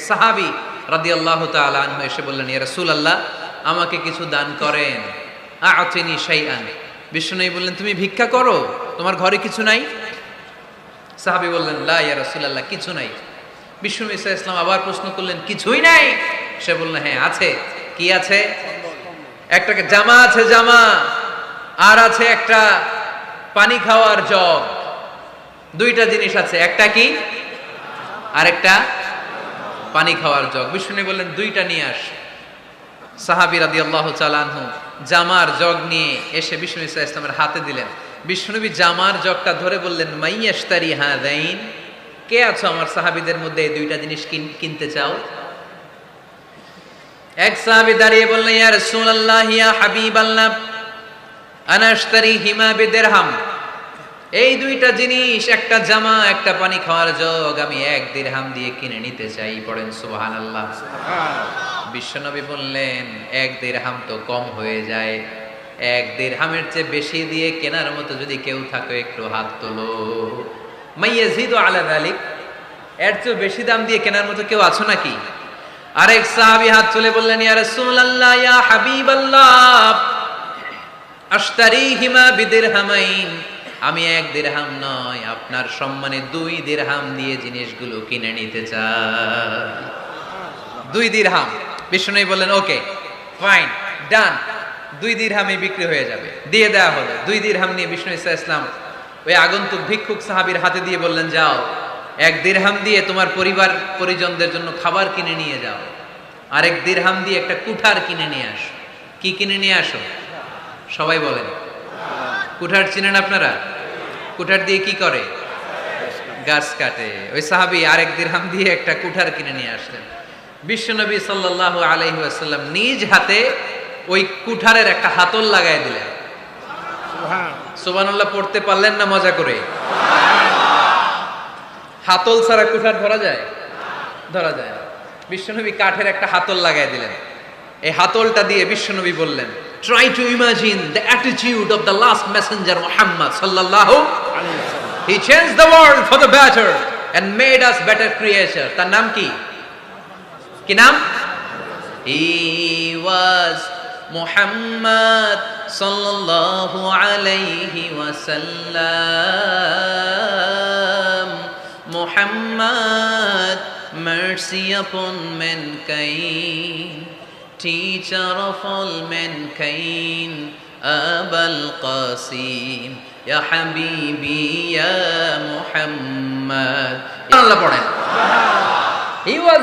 সাহাবী রাদিয়াল্লাহু তাআলা আনহু এসে বললেন, ইয়া রাসূলুল্লাহ, আমাকে কিছু দান করেন। আ'তিনি শাইআন। বিষ্ণুনবী বললেন, তুমি ভিক্ষা করো, তোমার ঘরে কিছু নাই? সাহাবী বললেন, লা ইয়া রাসূলুল্লাহ, কিছু নাই। বিষ্ণুনবী সাল্লাল্লাহু আলাইহি ওয়াসাল্লাম আবার প্রশ্ন করলেন, কিছুই নাই? সে বলল, হ্যাঁ আছে। কি আছে? একটা জামা আছে, জামা, আর আছে একটা পানি খাওয়ার জগ। দুইটা জিনিস আছে, একটা কি আর একটা পানি খাওয়ার জগ। বিষ্ণুনবী বললেন, দুইটা নিয়ে আস। সাহাবী রাদিয়াল্লাহু তাআলা আনহু জামার জগ নিয়ে এসে বিষ্ণুনবী সাল্লাল্লাহু আলাইহি ওয়াসাল্লামের হাতে দিলেন। বিষ্ণুনবী জামার জগটা ধরে বললেন, মাইয়াশতারি হাযাইন, কে আছো আমার সাহাবীদের মধ্যে এই দুইটা জিনিস কিনতে চাও? এক সাহাবী দাঁড়িয়ে বললেন, ইয়া রাসূলুল্লাহ, ইয়া হাবিবাল্লাহ, আনা আশতারিহিমা বিদিরহাম। এই দুইটা জিনিস, একটা জামা, একটা পানি খাওয়ার জগ, আমি 1 দিরহাম দিয়ে কিনে নিতে চাই। পড়েন সুবহানাল্লাহ। বিশ্বনবী বললেন, 1 দিরহাম তো কম হয়ে যায়, 1 দিরহামের চেয়ে বেশি দিয়ে কেনার মতো যদি কেউ থাকে একটু হাত তোলো। মাইয়াজিদু আলা যালিক, এর চেয়ে বেশি দাম দিয়ে কেনার মতো কেউ আছো নাকি? আরেক সাহাবী হাত তুলে বললেন, ইয়া রাসূলুল্লাহ, ইয়া হাবিবাল্লাহ, আশতারিহিমা বিদিরহামাইন, আমি 1 দিরহাম নয়, আপনার সম্মানে 2 দিরহাম দিয়ে জিনিসগুলো কিনে নিতে চাই। 2 দিরহাম। বিষ্ণুনবী বললেন, ওকে ফাইন, ডান, 2 দিরহামে বিক্রি হয়ে যাবে। দিয়ে দেওয়া হলো। 2 দিরহাম নিয়ে বিষ্ণু ইসা ইসলাম ওই আগন্তুক ভিক্ষুক সাহাবীর হাতে দিয়ে বললেন, যাও, 1 দিরহাম দিয়ে তোমার পরিবার পরিজনদের জন্য খাবার কিনে নিয়ে যাও, আর 1 দিরহাম দিয়ে একটা কুঠার কিনে নিয়ে আসো। কি কিনে নিয়ে আসো? সবাই বলেন। কুঠার চিনেন আপনারা? কুঠার দিয়ে কি করে? গাছ কাটে। ওই সাহাবী আরেক দিরহাম দিয়ে একটা কুঠার কিনে নিয়ে আসলেন। বিশ্বনবী সাল্লাল্লাহু আলাইহি ওয়াসাল্লাম নিজ হাতে ওই কুঠারের একটা হাতল লাগায় দিলেন। সুবহানাল্লাহ পড়তে পারলেন না মজা করে? হাতল ছাড়া কুঠার ধরা যায়? ধরা যায় না। বিশ্বনবী কাঠের একটা হাতল লাগায় দিলেন। এই হাতলটা দিয়ে বিশ্বনবী বললেন, try to imagine the attitude of the last messenger Muhammad sallallahu alaihi wasallam. He changed the world for the better and made us better creatures. তার নাম কি? কি নাম? He was Muhammad sallallahu alaihi wasallam. Muhammad, mercy upon mankind, teacher of all mankind, Abul Qasim, ya habibi ya Muhammad. Allah পড়েন। He was